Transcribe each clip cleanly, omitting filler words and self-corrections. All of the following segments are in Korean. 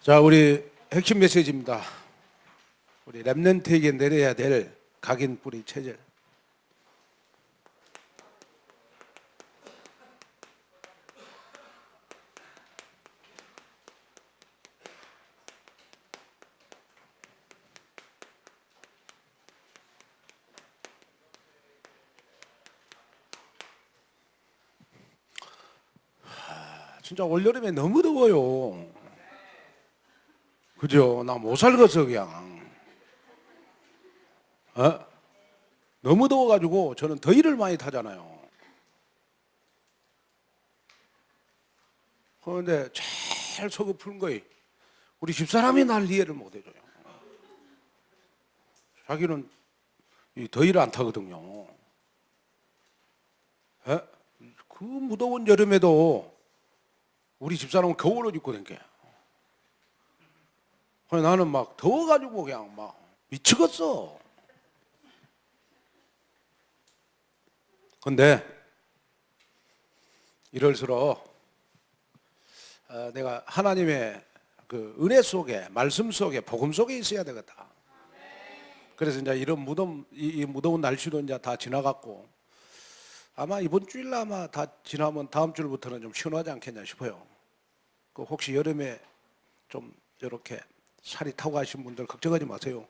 자, 우리 핵심 메시지입니다. 우리 렘넌트에게 내려야 될 각인 뿌리 체질. 진짜 올여름에 너무 더워요. 그죠? 나 못 살겠어 그냥. 너무 더워가지고 저는 더위를 많이 타잖아요. 그런데 제일 서글픈 거이 우리 집사람이 날 이해를 못 해줘요. 자기는 이 더위를 안 타거든요. 그 무더운 여름에도 우리 집사람은 겨울옷 입고 다녀. 나는 막 더워가지고 그냥 막 미치겠어. 근데 이럴수록 내가 하나님의 그 은혜 속에, 말씀 속에, 복음 속에 있어야 되겠다. 그래서 이제 이런 이 무더운 날씨도 이제 다 지나갔고 아마 이번 주일 아마 다 지나면 다음 주부터는 좀 시원하지 않겠냐 싶어요. 그 혹시 여름에 좀 이렇게 살이 타고 가신 분들 걱정하지 마세요.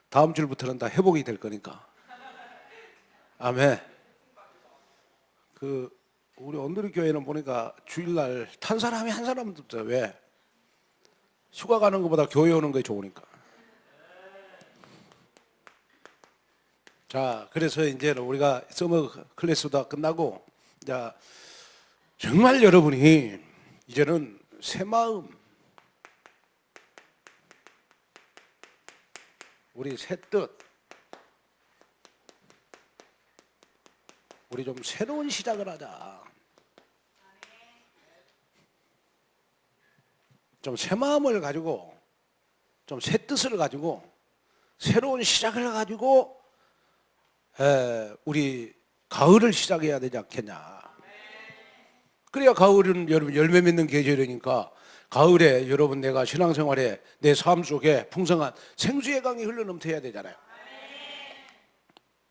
다음 주부터는 다 회복이 될 거니까. 아멘. 그 우리 온누리 교회는 보니까 주일날 탄 사람이 한 사람도 없어요. 왜? 휴가 가는 것보다 교회 오는 게 좋으니까. 자, 그래서 이제 우리가 서머 클래스도 끝나고, 자, 정말 여러분이 이제는 새 마음, 우리 새 뜻, 우리 좀 새로운 시작을 하자. 좀 새 마음을 가지고, 좀 새 뜻을 가지고, 새로운 시작을 가지고, 우리 가을을 시작해야 되지 않겠냐. 그래야 가을은 여러분 열매 맺는 계절이니까 가을에 여러분 내가 신앙생활에 내 삶 속에 풍성한 생수의 강이 흘러넘쳐야 되잖아요.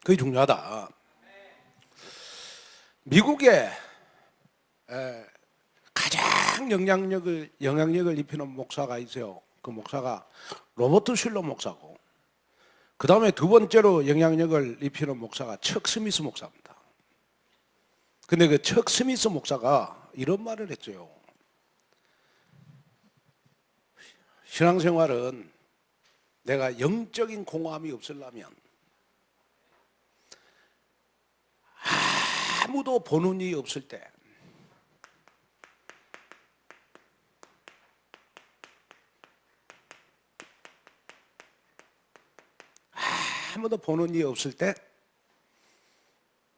그게 중요하다. 미국에 가장 영향력을 입히는 목사가 있어요. 그 목사가 로버트 슐러 목사고, 그 다음에 두 번째로 영향력을 입히는 목사가 척 스미스 목사입니다. 근데 그 척 스미스 목사가 이런 말을 했어요. 신앙생활은 내가 영적인 공허함이 없으려면 아무도 보는 이 없을 때, 아무도 보는 이 없을 때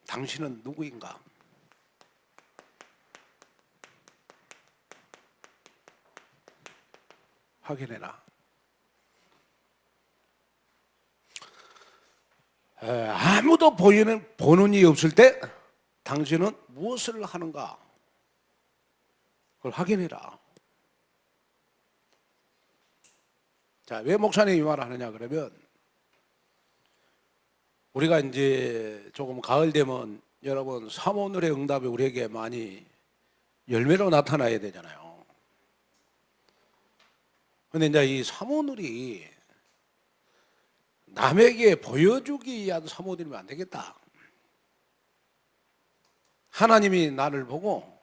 당신은 누구인가? 확인해라. 아무도 보는 이 없을 때 당신은 무엇을 하는가? 그걸 확인해라. 자, 왜 목사님이 이 말을 하느냐 그러면, 우리가 이제 조금 가을 되면 여러분 사모늘의 응답이 우리에게 많이 열매로 나타나야 되잖아요. 근데 이제 이 사모늘이 남에게 보여주기 위한 사모들이면 안 되겠다. 하나님이 나를 보고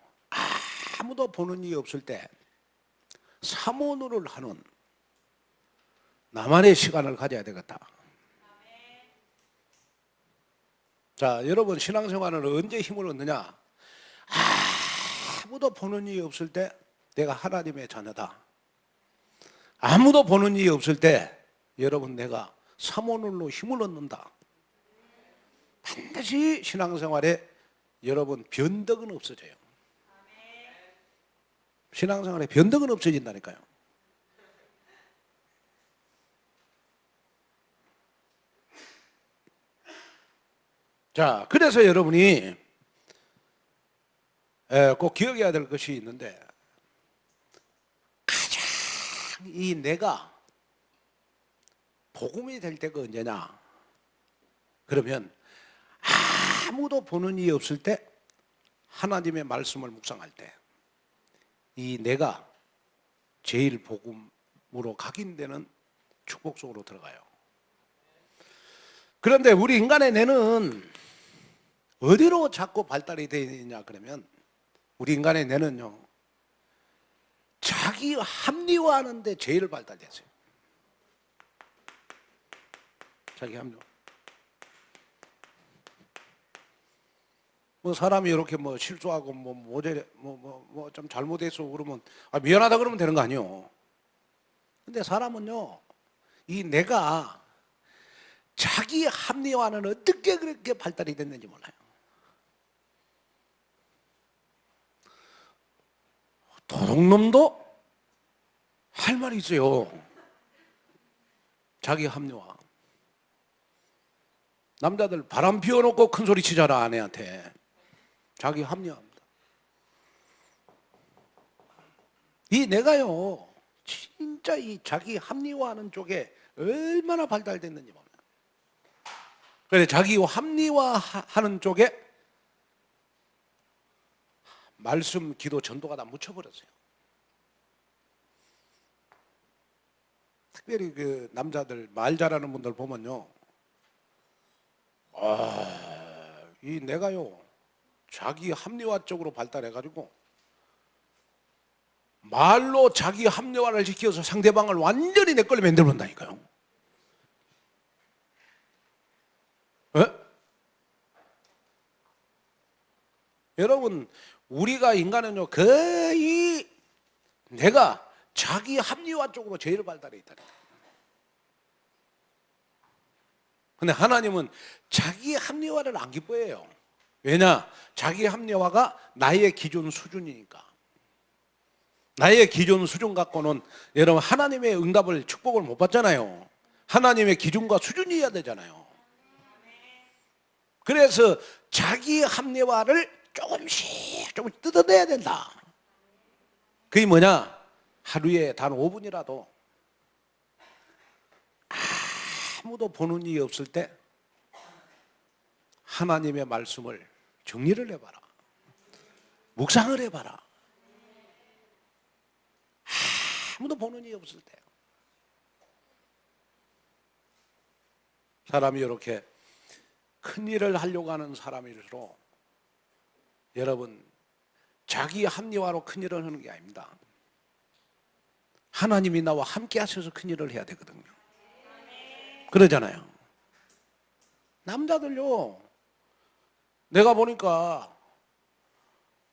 아무도 보는 이 없을 때 사모늘을 하는 나만의 시간을 가져야 되겠다. 자, 여러분 신앙생활은 언제 힘을 얻느냐? 아무도 보는 이 없을 때 내가 하나님의 자녀다. 아무도 보는 이 없을 때 여러분 내가 사모늘로 힘을 얻는다. 반드시 신앙생활에 여러분 변덕은 없어져요. 신앙생활에 변덕은 없어진다니까요. 자, 그래서 여러분이 꼭 기억해야 될 것이 있는데, 가장 이 내가 복음이 될 때가 언제냐? 그러면 아무도 보는 이 없을 때 하나님의 말씀을 묵상할 때 이 내가 제일 복음으로 각인되는 축복 속으로 들어가요. 그런데 우리 인간의 뇌는 어디로 자꾸 발달이 되어 있느냐 그러면 우리 인간의 뇌는요 자기 합리화하는 데 제일 발달됐어요. 자기 합리화. 뭐 사람이 이렇게 뭐 실수하고 뭐 모델 뭐 좀 잘못해서 그러면 미안하다 그러면 되는 거 아니에요. 근데 사람은요 이 내가 자기 합리화는 어떻게 그렇게 발달이 됐는지 몰라요. 도둑놈도 할 말이 있어요. 자기 합리화. 남자들 바람 피워놓고 큰 소리 치잖아 아내한테. 자기 합리화합니다. 이 내가요 진짜 이 자기 합리화하는 쪽에 얼마나 발달됐는지 몰라요. 그래서 자기 합리화하는 쪽에 말씀, 기도, 전도가 다 묻혀버렸어요. 특별히 그 남자들 말 잘하는 분들 보면요, 이 내가요 자기 합리화 쪽으로 발달해가지고 말로 자기 합리화를 시켜서 상대방을 완전히 내 걸로 만들어본다니까요. 여러분 우리가 인간은요 거의 내가 자기 합리화 쪽으로 제일 발달해 있다니까. 근데 하나님은 자기 합리화를 안 기뻐해요. 왜냐? 자기 합리화가 나의 기준 수준이니까. 나의 기준 수준 갖고는 여러분 하나님의 응답을 축복을 못 받잖아요. 하나님의 기준과 수준이어야 되잖아요. 그래서 자기 합리화를 조금씩 뜯어내야 된다. 그게 뭐냐? 하루에 단 5분이라도 아무도 보는 일이 없을 때 하나님의 말씀을 정리를 해봐라. 묵상을 해봐라. 아무도 보는 일이 없을 때. 사람이 이렇게 큰 일을 하려고 하는 사람일수록 여러분 자기 합리화로 큰 일을 하는 게 아닙니다. 하나님이 나와 함께 하셔서 큰 일을 해야 되거든요. 그러잖아요. 남자들요 내가 보니까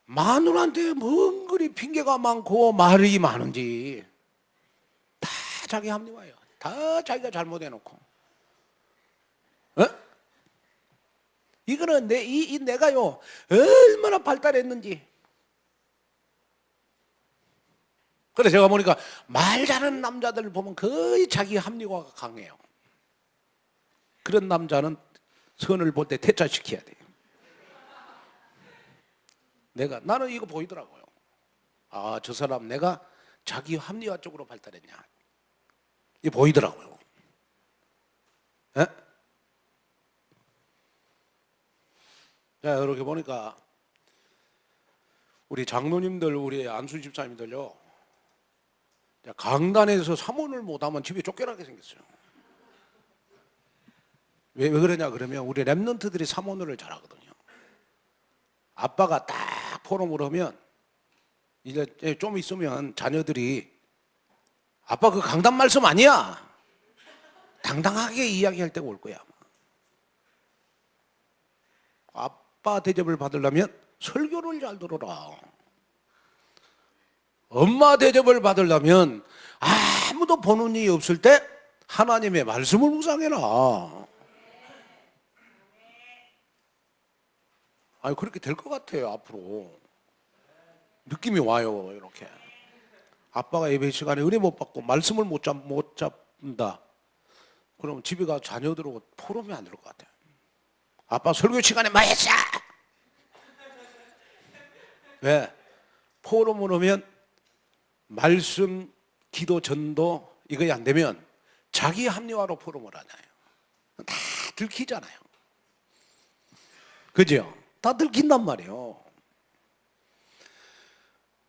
마누라한테 뭔 그리 핑계가 많고 말이 많은지 다 자기 합리화예요. 다 자기가 잘못해놓고. 이거는 이 내가요 얼마나 발달했는지. 그래서 제가 보니까 말 잘하는 남자들 보면 거의 자기 합리화가 강해요. 그런 남자는 선을 볼 때 퇴짜시켜야 돼요. 나는 이거 보이더라고요. 저 사람 내가 자기 합리화 쪽으로 발달했냐. 이게 보이더라고요. 자, 이렇게 보니까 우리 장로님들, 우리 안수 집사님들요 강단에서 사모를 못하면 집에 쫓겨나게 생겼어요. 왜 그러냐 그러면 우리 랩런트들이 사모를 잘하거든요. 아빠가 딱 포럼을 하면 이제 좀 있으면 자녀들이 아빠 그 강단 말씀 아니야. 당당하게 이야기할 때가 올 거야. 아빠 대접을 받으려면 설교를 잘 들어라. 엄마 대접을 받으려면 아무도 보는 일이 없을 때 하나님의 말씀을 묵상해라. 그렇게 될 것 같아요. 앞으로 느낌이 와요. 이렇게 아빠가 예배 시간에 은혜 못 받고 말씀을 못 잡는다. 그럼 집에 가서 자녀들하고 포럼이 안 될 것 같아요. 아빠 설교 시간에 뭐 했어? 왜? 포럼을 하면 말씀, 기도, 전도 이거 안 되면 자기 합리화로 포럼을 하잖아요. 다 들키잖아요. 그죠? 다 들킨단 말이에요.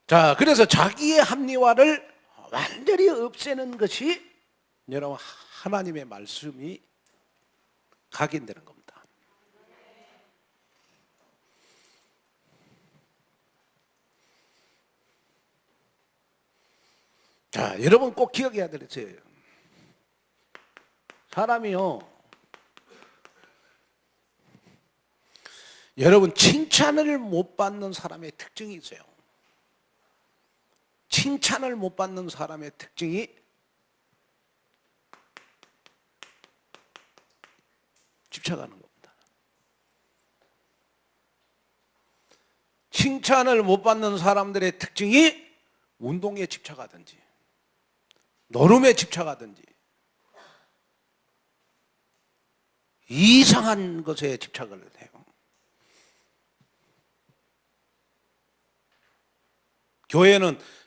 자, 그래서 자기의 합리화를 완전히 없애는 것이 여러분 하나님의 말씀이 각인되는 겁니다. 자, 여러분 꼭 기억해야 될 것이에요. 사람이요, 여러분 칭찬을 못 받는 사람의 특징이 있어요. 칭찬을 못 받는 사람의 특징이 집착하는 겁니다. 칭찬을 못 받는 사람들의 특징이 운동에 집착하든지 노름에 집착하든지 이상한 것에 집착을 해요.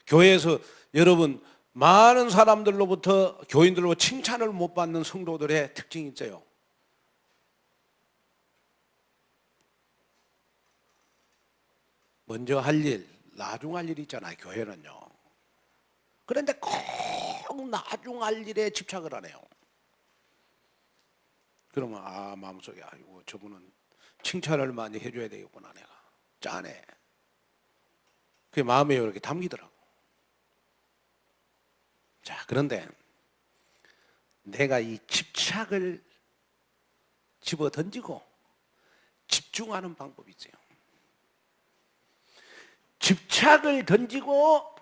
교회에서 여러분 많은 사람들로부터 교인들로 칭찬을 못 받는 성도들의 특징이 있어요. 먼저 할 일, 나중 할 일 있잖아요, 교회는요. 그런데 꼭 나중 할 일에 집착을 하네요. 그러면 마음속에 아이고 저분은 칭찬을 많이 해줘야 되겠구나, 내가 짠해. 그게 마음에 이렇게 담기더라고. 자, 그런데 내가 이 집착을 집어 던지고 집중하는 방법이 있어요. 집착을 던지고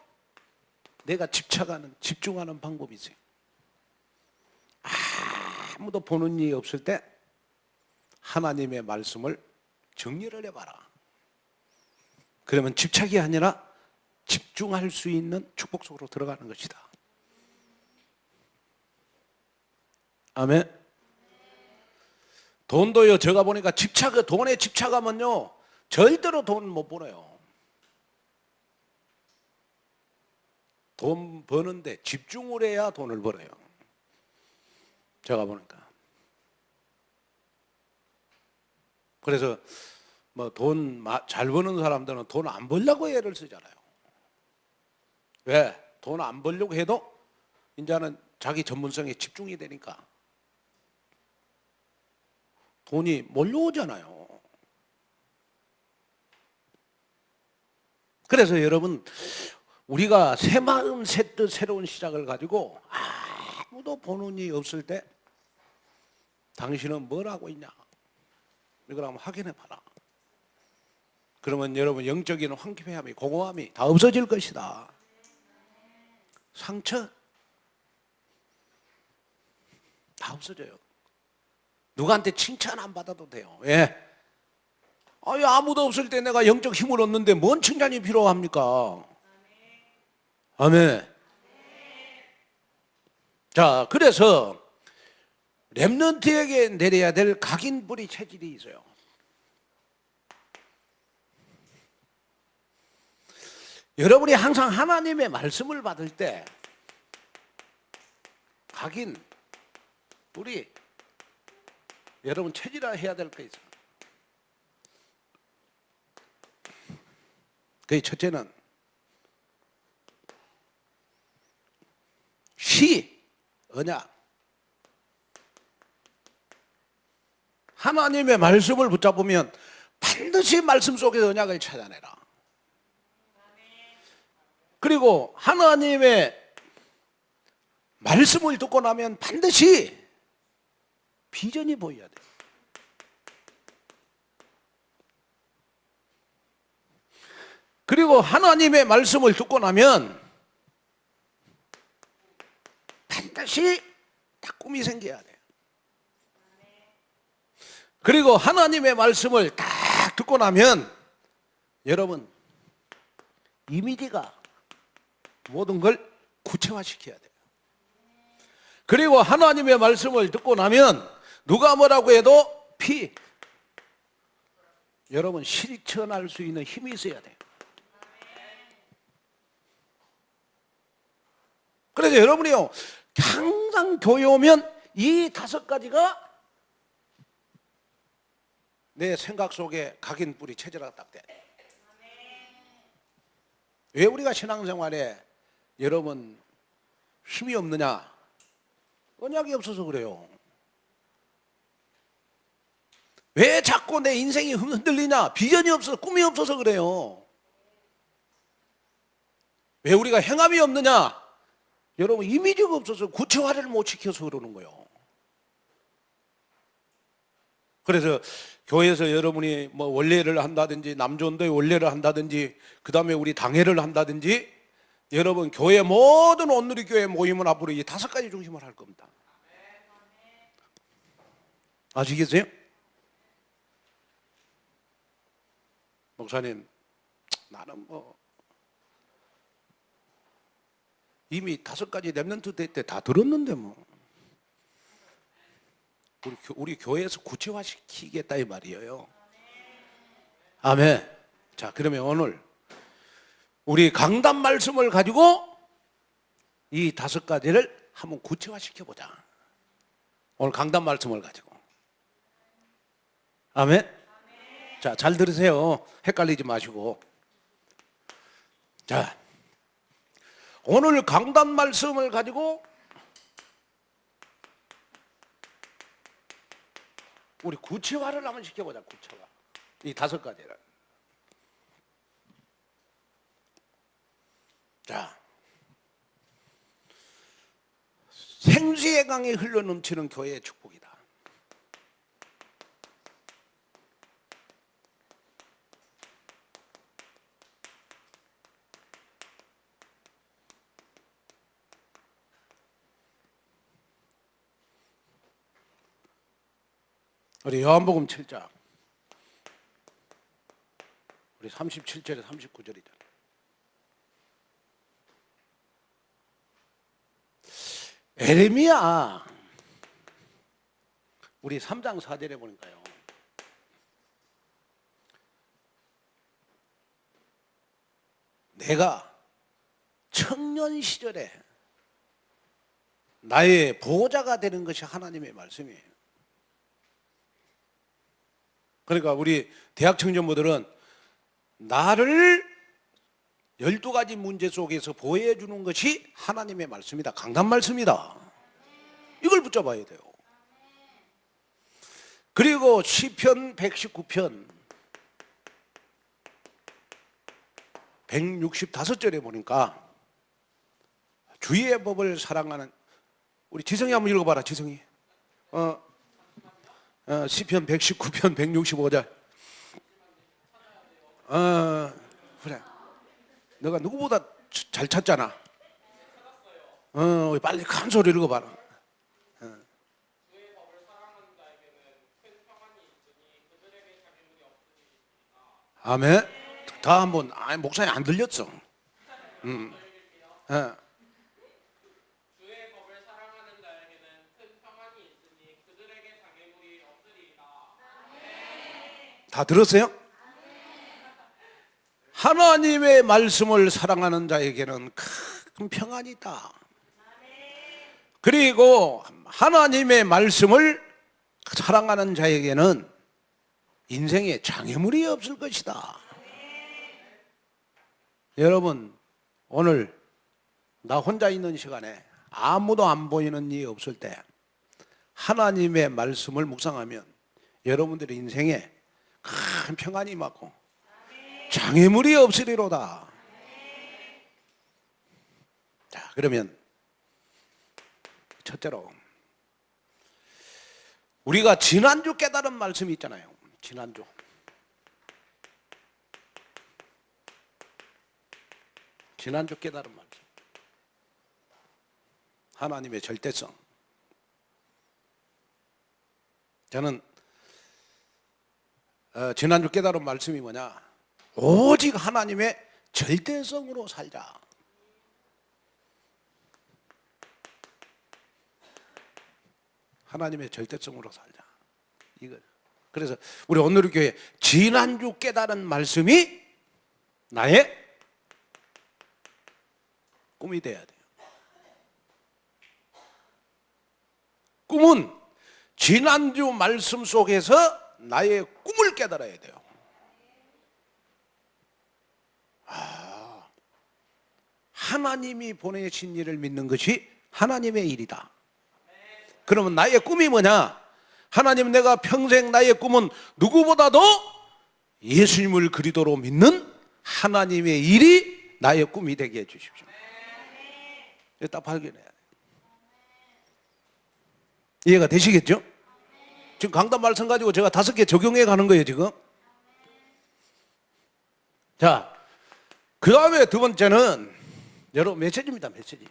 내가 집중하는 방법이 있어요. 아무도 보는 일이 없을 때 하나님의 말씀을 정리를 해봐라. 그러면 집착이 아니라 집중할 수 있는 축복 속으로 들어가는 것이다. 아멘. 돈도요, 제가 보니까 돈에 집착하면요 절대로 돈 못 벌어요. 돈 버는데 집중을 해야 돈을 벌어요. 제가 보니까. 그래서 뭐 돈 잘 버는 사람들은 돈 안 벌려고 애를 쓰잖아요. 왜? 돈 안 벌려고 해도 이제는 자기 전문성에 집중이 되니까 돈이 몰려오잖아요. 그래서 여러분 우리가 새 마음 새 뜻 새로운 시작을 가지고 아무도 보는 이 없을 때 당신은 뭘 하고 있냐 이걸 한번 확인해 봐라. 그러면 여러분 영적인 황폐함이 공허함이 다 없어질 것이다. 상처 다 없어져요. 누구한테 칭찬 안 받아도 돼요. 왜? 아무도 없을 때 내가 영적 힘을 얻는데 뭔 칭찬이 필요합니까? 아멘. 자, 그래서 렘넌트에게 내려야 될 각인뿌리 체질이 있어요. 여러분이 항상 하나님의 말씀을 받을 때 각인뿌리 여러분 체질화 해야 될 게 있어요. 그 첫째는 언약. 하나님의 말씀을 붙잡으면 반드시 말씀 속에서 언약을 찾아내라. 그리고 하나님의 말씀을 듣고 나면 반드시 비전이 보여야 돼요. 그리고 하나님의 말씀을 듣고 나면 반드시 딱 꿈이 생겨야 돼요. 그리고 하나님의 말씀을 딱 듣고 나면 여러분 이미지가 모든 걸 구체화시켜야 돼요. 그리고 하나님의 말씀을 듣고 나면 누가 뭐라고 해도 여러분 실천할 수 있는 힘이 있어야 돼요. 그래서 그래서 여러분이요, 항상 교회 오면 이 5가지가 내 생각 속에 각인뿌리 체질화가 딱 돼. 왜 우리가 신앙생활에 여러분 힘이 없느냐? 언약이 없어서 그래요. 왜 자꾸 내 인생이 흔들리냐? 비전이 없어서, 꿈이 없어서 그래요. 왜 우리가 행함이 없느냐? 여러분 이미지가 없어서 구체화를 못 시켜서 그러는 거예요. 그래서 교회에서 여러분이 뭐 원례를 한다든지, 남조원도의 원례를 한다든지, 그 다음에 우리 당회를 한다든지, 여러분 교회 모든 온누리교회 모임은 앞으로 이 5가지 중심을 할 겁니다. 아시겠어요? 목사님, 나는 뭐 이미 5가지 랩런트 때 다 들었는데 뭐 우리 교회에서 구체화시키겠다 이 말이에요. 아멘. 자, 그러면 오늘 우리 강단 말씀을 가지고 이 5가지를 한번 구체화시켜보자. 오늘 강단 말씀을 가지고. 아멘. 자, 잘 들으세요. 헷갈리지 마시고. 자, 오늘 강단 말씀을 가지고 우리 구체화를 한번 시켜보자. 구체화. 이 5가지를. 자, 생수의 강이 흘러넘치는 교회의 축복이다. 우리 요한복음 7장 우리 37절에 39절이잖아요. 에레미야 우리 3장 4절에 보니까요, 내가 청년 시절에 나의 보호자가 되는 것이 하나님의 말씀이에요. 그러니까 우리 대학 청년부들은 나를 12가지 문제 속에서 보호해 주는 것이 하나님의 말씀이다. 강단 말씀이다. 이걸 붙잡아야 돼요. 그리고 시편 119편 165절에 보니까 주의 법을 사랑하는, 우리 지성이 한번 읽어봐라. 지성이 시편 119편 165절. 그래, 너가 누구보다 잘 찾잖아. 빨리 큰 소리 읽어봐라. 아멘. 다 한번. 목사님 안 들렸어. 다 들었어요? 하나님의 말씀을 사랑하는 자에게는 큰 평안이 있다. 그리고 하나님의 말씀을 사랑하는 자에게는 인생에 장애물이 없을 것이다. 여러분, 오늘 나 혼자 있는 시간에 아무도 안 보이는 일이 없을 때 하나님의 말씀을 묵상하면 여러분들의 인생에 큰 평안이 임하고 장애물이 없으리로다. 자, 그러면 첫째로 우리가 지난주 깨달은 말씀이 있잖아요. 지난주 깨달은 말씀, 하나님의 절대성. 저는 지난주 깨달은 말씀이 뭐냐, 오직 하나님의 절대성으로 살자. 하나님의 절대성으로 살자. 이거. 그래서 우리 오늘 교회 지난주 깨달은 말씀이 나의 꿈이 돼야 돼요. 꿈은 지난주 말씀 속에서 나의 꿈을 깨달아야 돼요. 하나님이 보내신 일을 믿는 것이 하나님의 일이다. 그러면 나의 꿈이 뭐냐? 하나님, 내가 평생 나의 꿈은 누구보다도 예수님을 그리스도로 믿는 하나님의 일이 나의 꿈이 되게 해주십시오. 이거 딱 발견해야 돼요. 이해가 되시겠죠? 지금 강단 말씀 가지고 제가 5개 적용해 가는 거예요 지금. 자, 그 다음에 두 번째는 여러분 메시지입니다. 메시지.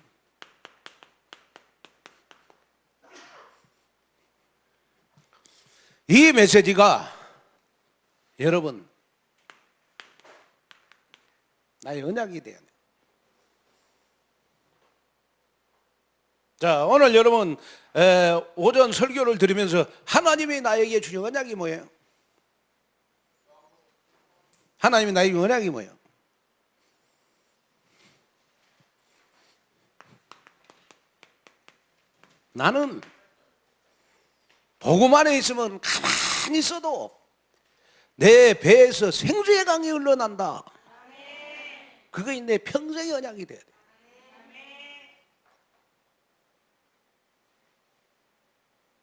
이 메시지가 여러분 나의 언약이 돼야 돼요. 자, 오늘 여러분 오전 설교를 들으면서 하나님이 나에게 주신 언약이 뭐예요? 하나님이 나에게 언약이 뭐예요? 나는 복음 안에 있으면 가만히 있어도 내 배에서 생수의 강이 흘러난다. 그것이 내 평생의 언약이 돼야 돼.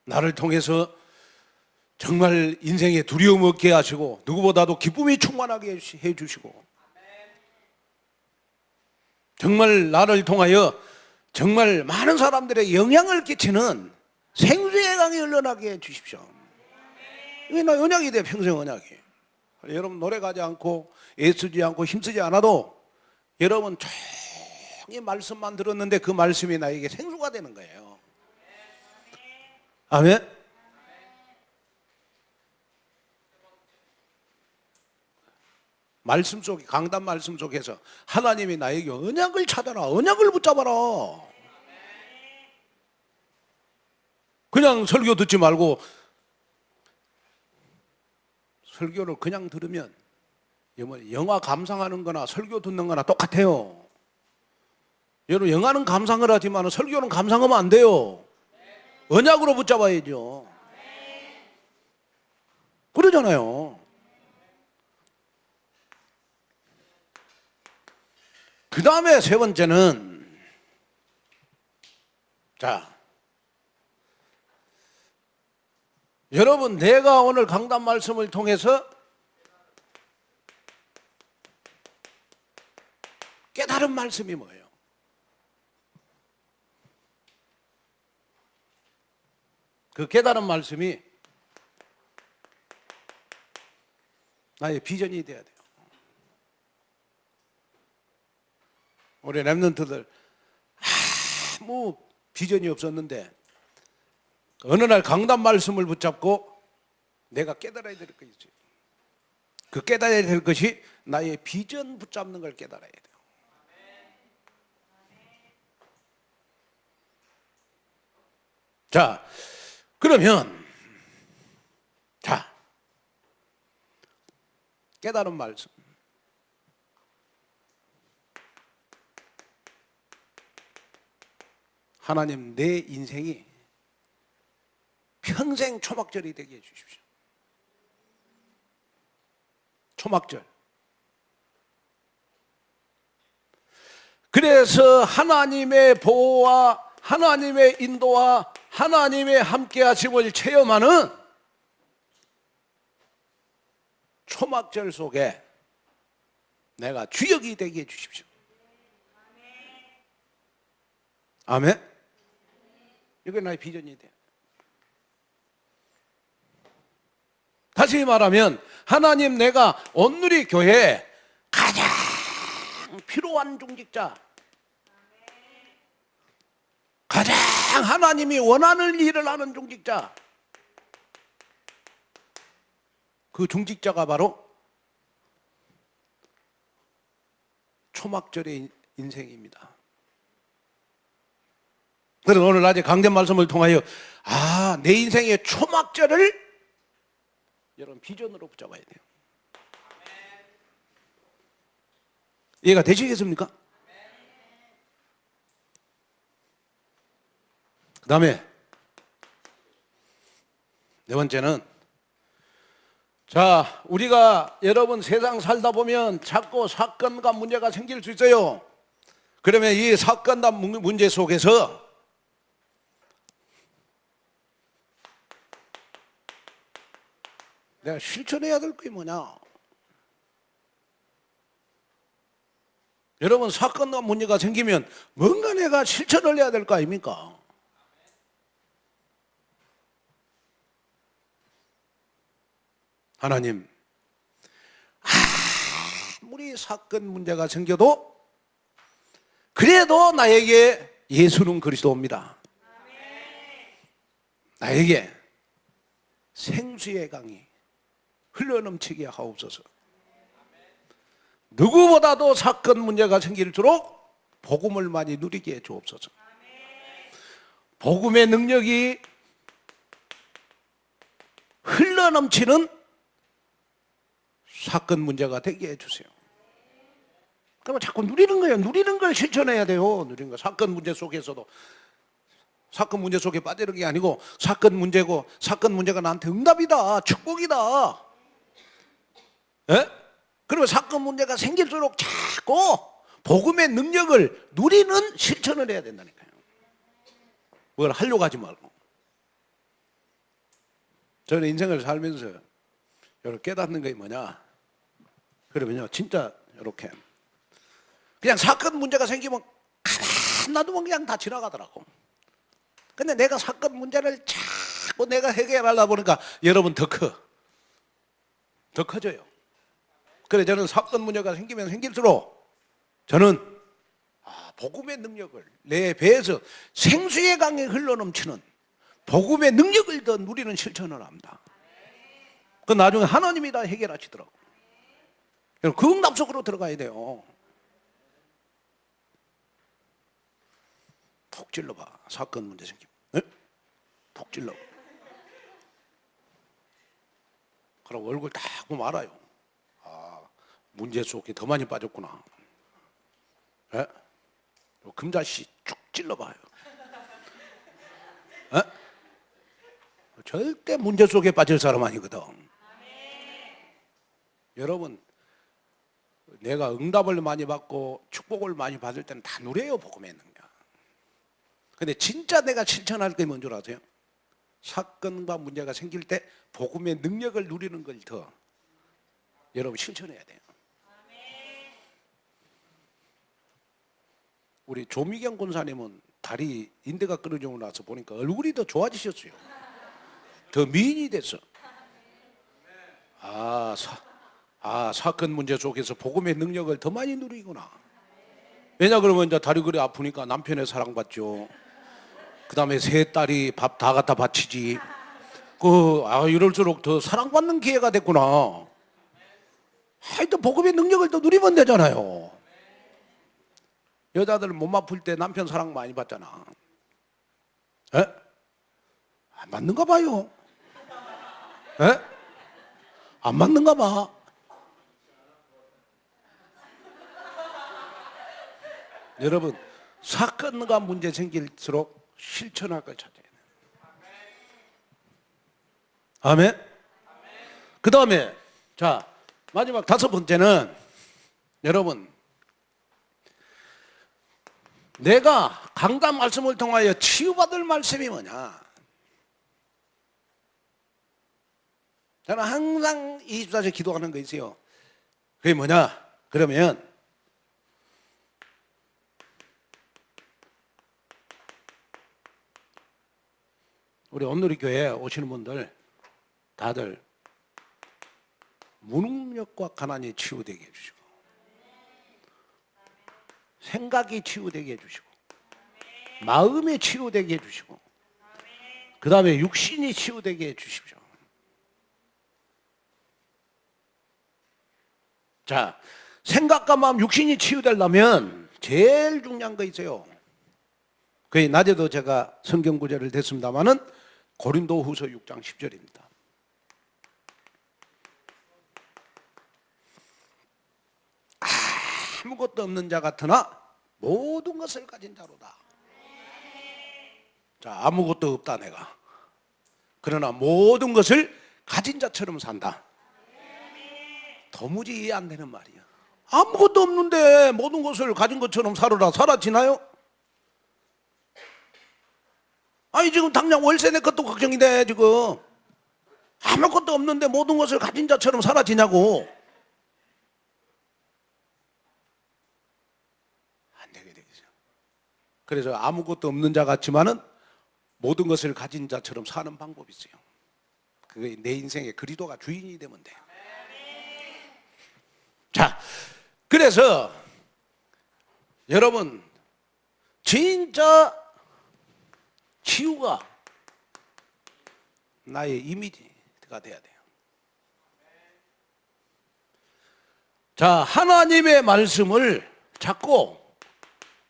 나를 통해서 정말 인생에 두려움 없게 하시고 누구보다도 기쁨이 충만하게 해주시고 정말 나를 통하여 정말 많은 사람들의 영향을 끼치는 생수의 강이 흘러나게 해주십시오. 이게 나 언약이 돼. 평생 언약이. 여러분 노래 가지 않고 애쓰지 않고 힘쓰지 않아도 여러분 조용히 말씀만 들었는데 그 말씀이 나에게 생수가 되는 거예요. 아멘. 말씀 속, 강단 말씀 속에서 하나님이 나에게 언약을 찾아라, 언약을 붙잡아라. 그냥 설교 듣지 말고 설교를 그냥 들으면 영화 감상하는 거나 설교 듣는 거나 똑같아요. 여러분 영화는 감상을 하지만 설교는 감상하면 안 돼요. 언약으로 붙잡아야죠. 그러잖아요. 그 다음에 세 번째는 자, 여러분 내가 오늘 강단 말씀을 통해서 깨달은 말씀이 뭐예요? 그 깨달은 말씀이 나의 비전이 돼야 돼요. 우리 랩런트들 아무 비전이 없었는데 어느 날 강단 말씀을 붙잡고 내가 깨달아야 될 것이 있어요. 그 깨달아야 될 것이 나의 비전 붙잡는 걸 깨달아야 돼요. 자, 그러면 자, 깨달은 말씀. 하나님, 내 인생이 평생 초막절이 되게 해주십시오. 초막절. 그래서 하나님의 보호와 하나님의 인도와 하나님의 함께하심을 체험하는 초막절 속에 내가 주역이 되게 해주십시오. 아멘. 이게 나의 비전이 돼요. 다시 말하면 하나님, 내가 온누리 교회에 가장 필요한 중직자, 가장 하나님이 원하는 일을 하는 중직자, 그 중직자가 바로 초막절의 인생입니다. 그래서 오늘 낮에 강단 말씀을 통하여 내 인생의 초막절을 여러분 비전으로 붙잡아야 돼요. 이해가 되시겠습니까? 그 다음에 네 번째는, 자, 우리가 여러분 세상 살다 보면 자꾸 사건과 문제가 생길 수 있어요. 그러면 이 사건과 문제 속에서 내가 실천해야 될 게 뭐냐? 여러분, 사건과 문제가 생기면 뭔가 내가 실천을 해야 될 거 아닙니까? 하나님, 아무리 사건 문제가 생겨도 그래도 나에게 예수는 그리스도입니다. 나에게 생수의 강이 흘러넘치게 하옵소서. 누구보다도 사건 문제가 생길수록 복음을 많이 누리게 해 주옵소서. 복음의 능력이 흘러넘치는 사건 문제가 되게 해주세요. 그러면 자꾸 누리는 거예요. 누리는 걸 실천해야 돼요. 누리는 거. 사건 문제 속에서도 사건 문제 속에 빠지는 게 아니고 사건 문제고 사건 문제가 나한테 응답이다, 축복이다. 예? 그러면 사건 문제가 생길수록 자꾸 복음의 능력을 누리는 실천을 해야 된다니까요. 뭘 하려고 하지 말고. 저는 인생을 살면서 이렇게 깨닫는 게 뭐냐? 그러면요, 진짜 이렇게 그냥 사건 문제가 생기면 가만 놔두면 그냥 다 지나가더라고. 근데 내가 사건 문제를 자꾸 내가 해결하려다 보니까 여러분 더 커져요. 그래 저는 사건 문제가 생기면 생길수록 저는 복음의 능력을 내 배에서 생수의 강에 흘러넘치는 복음의 능력을 더 누리는 실천을 합니다. 그 나중에 하나님이 다 해결하시더라고. 그 응답 속으로 들어가야 돼요. 톡 찔러봐. 사건 문제 생기면. 네? 톡 찔러. 그럼 얼굴 딱 보고 말아요. 문제 속에 더 많이 빠졌구나. 네? 금자씨 쭉 찔러봐요. 네? 절대 문제 속에 빠질 사람 아니거든. 여러분, 내가 응답을 많이 받고 축복을 많이 받을 때는 다 누려요, 복음의 능력. 근데 진짜 내가 실천할 게 뭔 줄 아세요? 사건과 문제가 생길 때 복음의 능력을 누리는 걸 더 여러분 실천해야 돼요. 우리 조미경 권사님은 다리 인대가 끊어지고 나서 보니까 얼굴이 더 좋아지셨어요. 더 미인이 됐어. 사건 문제 속에서 복음의 능력을 더 많이 누리구나. 왜냐 그러면 이제 다리 그리 아프니까 남편의 사랑받죠. 그 다음에 세 딸이 밥 다 갖다 바치지. 이럴수록 더 사랑받는 기회가 됐구나. 하여튼 복음의 능력을 더 누리면 되잖아요. 여자들 몸 아플 때 남편 사랑 많이 받잖아. 에? 안 맞는가 봐요. 에? 안 맞는가 봐. 여러분, 사건과 문제 생길수록 실천할 걸 찾아야 돼요. 아멘? 그 다음에, 자, 마지막 다섯 번째는, 여러분, 내가 강단 말씀을 통하여 치유받을 말씀이 뭐냐? 저는 항상 24시간 기도하는 거 있어요. 그게 뭐냐? 그러면 우리 온누리 교회에 오시는 분들 다들 무능력과 가난이 치유되게 해주시고 생각이 치유되게 해주시고 마음이 치유되게 해주시고 그 다음에 육신이 치유되게 해주십시오. 자, 생각과 마음, 육신이 치유되려면 제일 중요한 거 있어요. 그게 낮에도 제가 성경 구절을 댔습니다마는 고린도후서 6장 10절입니다. 아무것도 없는 자 같으나 모든 것을 가진 자로다. 자, 아무것도 없다 내가. 그러나 모든 것을 가진 자처럼 산다. 도무지 이해 안 되는 말이야. 아무것도 없는데 모든 것을 가진 것처럼 살아라. 사라지나요? 아니 지금 당장 월세 내 것도 걱정이 돼. 지금 아무것도 없는데 모든 것을 가진 자처럼 사라지냐고. 안 되게 되죠. 그래서 아무것도 없는 자 같지만은 모든 것을 가진 자처럼 사는 방법이 있어요. 그게 내 인생의 그리스도가 주인이 되면 돼. 자, 그래서 여러분 진짜 치유가 나의 이미지가 돼야 돼요. 자, 하나님의 말씀을 자꾸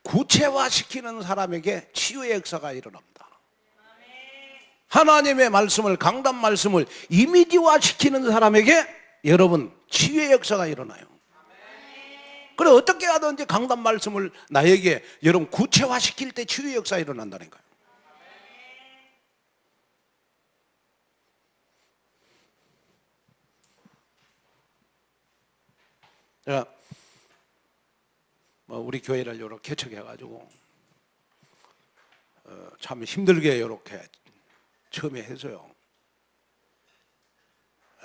구체화시키는 사람에게 치유의 역사가 일어납니다. 하나님의 말씀을, 강단 말씀을 이미지화시키는 사람에게 여러분 치유의 역사가 일어나요. 그래 어떻게 하든지 강단 말씀을 나에게 여러분 구체화시킬 때 치유의 역사가 일어난다니까요. 제가 우리 교회를 이렇게 개척해가지고 참 힘들게 이렇게 처음에 해서요.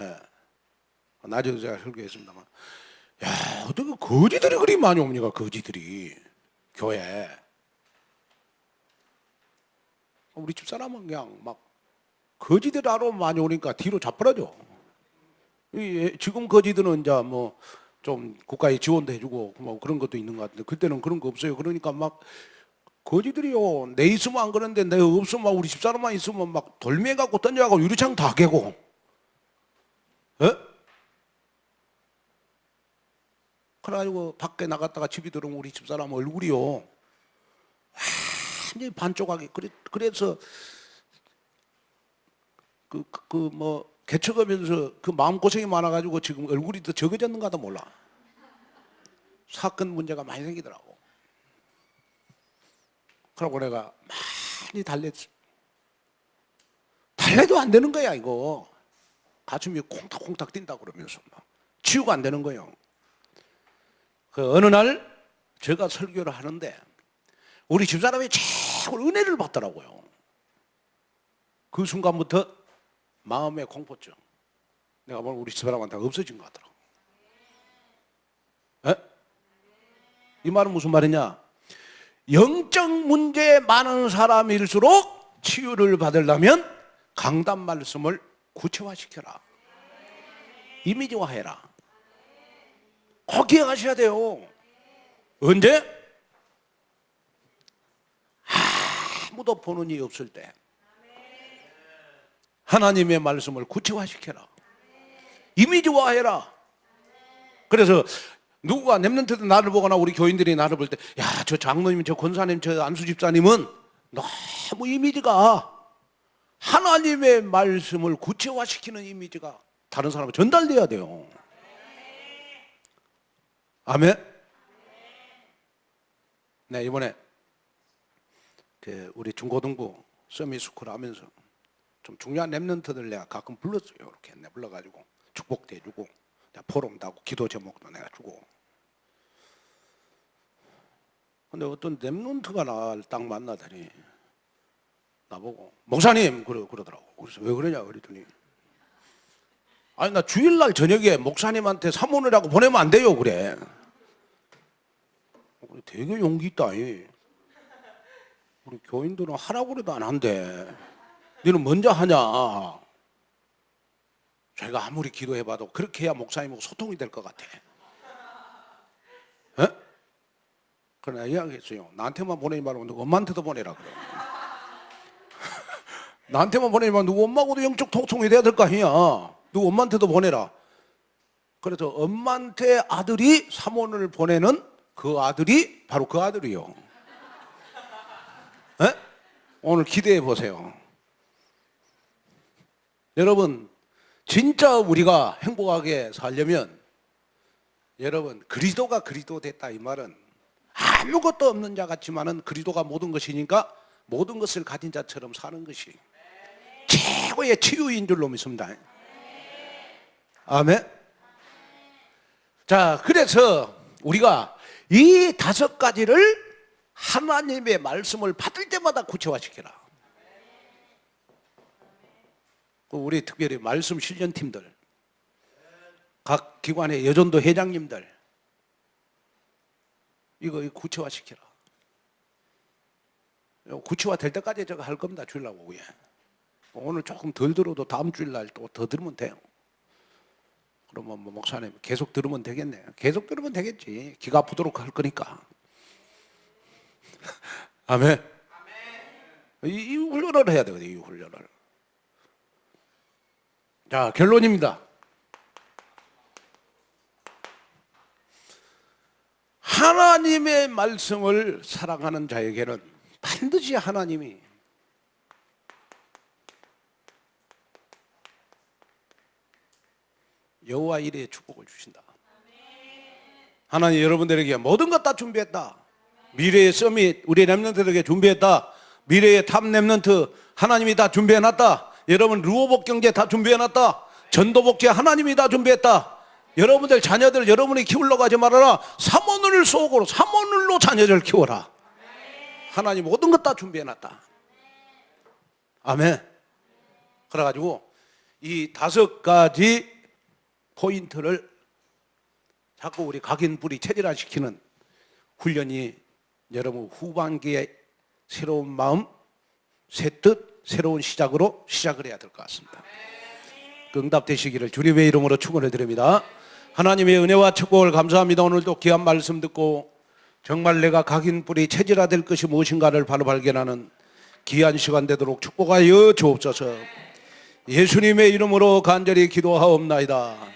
예. 낮에도 제가 설교했습니다만, 야 어떻게 거지들이 그리 많이 옵니까? 거지들이 교회. 우리 집사람은 그냥 막 거지들 하러 많이 오니까 뒤로 자빠라져. 지금 거지들은 이제 뭐 좀 국가에 지원도 해주고 뭐 그런 것도 있는 것 같은데 그때는 그런 거 없어요. 그러니까 막 거지들이요. 내 있으면 안 그러는데 내 없으면 우리 집사람만 있으면 막 돌멩이 갖고 던져가고 유리창 다 깨고. 에? 그래가지고 밖에 나갔다가 집에 들어오면 우리 집사람 얼굴이요. 완전히 반쪽하게. 그래서 뭐 개척하면서 그 마음고생이 많아가지고 지금 얼굴이 더 적어졌는가도 몰라. 사건 문제가 많이 생기더라고. 그러고 내가 많이 달랬어. 달래도 안 되는 거야 이거. 가슴이 콩닥콩닥 뛴다 그러면서 막 치유가 안 되는 거예요. 그 어느 날 제가 설교를 하는데 우리 집사람이 최고 은혜를 받더라고요. 그 순간부터 마음의 공포증 내가 보면 우리 집사람한테 없어진 것 같더라고. 에? 이 말은 무슨 말이냐? 영적 문제에 많은 사람일수록 치유를 받으려면 강단 말씀을 구체화시켜라. 이미지화해라. 꼭 기억하셔야 돼요. 언제? 아무도 보는 이 없을 때 하나님의 말씀을 구체화시켜라. 이미지화해라. 그래서 누구가 랩런트도 나를 보거나 우리 교인들이 나를 볼 때 야, 저 장로님, 저 권사님, 저 안수 집사님은 너무 이미지가 하나님의 말씀을 구체화시키는 이미지가 다른 사람한테 전달돼야 돼요. 아멘. 네, 이번에 우리 중고등부 서밋스쿨 하면서 좀 중요한 랩런트들 내가 가끔 불렀어요. 이렇게 내 불러가지고 축복도 해주고 포럼도 하고 기도 제목도 내가 주고. 근데 어떤 랩런트가 나를 딱 만나더니 나보고 목사님 그러더라고. 그래서 왜 그러냐 그랬더니 아니 나 주일날 저녁에 목사님한테 사모님이라고 보내면 안 돼요 그래. 되게 용기 있다. 우리 교인들은 하라고 그래도 안 한대. 너는 먼저 하냐? 제가 아무리 기도해봐도 그렇게 해야 목사님하고 소통이 될 것 같아. 에? 그러나 이야기했어요. 나한테만 보내지 말고 누구 엄마한테도 보내라 그래. 나한테만 보내지 말고 누구 엄마하고도 영적 소통이 돼야 될 거 아니야. 누구 엄마한테도 보내라. 그래서 엄마한테 아들이 사모를 보내는 그 아들이 바로 그 아들이요. 에? 오늘 기대해 보세요. 여러분 진짜 우리가 행복하게 살려면 여러분 그리스도가 그리스도 됐다 이 말은 아무것도 없는 자 같지만은 그리스도가 모든 것이니까 모든 것을 가진 자처럼 사는 것이 최고의 치유인 줄로 믿습니다. 아멘. 자, 그래서 우리가 이 5가지를 하나님의 말씀을 받을 때마다 구체화시켜라. 우리 특별히 말씀 실전팀들, 각 기관의 여전도 회장님들, 이거 구체화시켜라. 구체화 될 때까지 제가 할 겁니다. 주일날 오후에. 오늘 조금 덜 들어도 다음 주일날 또 더 들으면 돼요. 그러면 뭐 목사님 계속 들으면 되겠네. 계속 들으면 되겠지. 기가 아프도록 할 거니까. 아멘. 이 훈련을 해야 되거든요. 이 훈련을. 자, 결론입니다. 하나님의 말씀을 사랑하는 자에게는 반드시 하나님이 여호와 이레의 축복을 주신다. 하나님 여러분들에게 모든 것 다 준비했다. 미래의 서밋 우리 렘넌트들에게 준비했다. 미래의 탑 렘넌트 하나님이 다 준비해놨다. 여러분 루어복 경제 다 준비해놨다. 전도복제 하나님이 다 준비했다. 여러분들 자녀들 여러분이 키우려고 하지 말아라. 삼원을 속으로 삼원을로 자녀들 키워라. 하나님 모든 것 다 준비해놨다. 아멘. 그래가지고 이 5가지 포인트를 자꾸 우리 각인뿌리 체질화시키는 훈련이 여러분 후반기에 새로운 마음, 새 뜻, 새로운 시작으로 시작을 해야 될 것 같습니다. 응답되시기를 주님의 이름으로 축원해 드립니다. 하나님의 은혜와 축복을 감사합니다. 오늘도 귀한 말씀 듣고 정말 내가 각인뿌리 체질화될 것이 무엇인가를 바로 발견하는 귀한 시간 되도록 축복하여 주옵소서. 예수님의 이름으로 간절히 기도하옵나이다.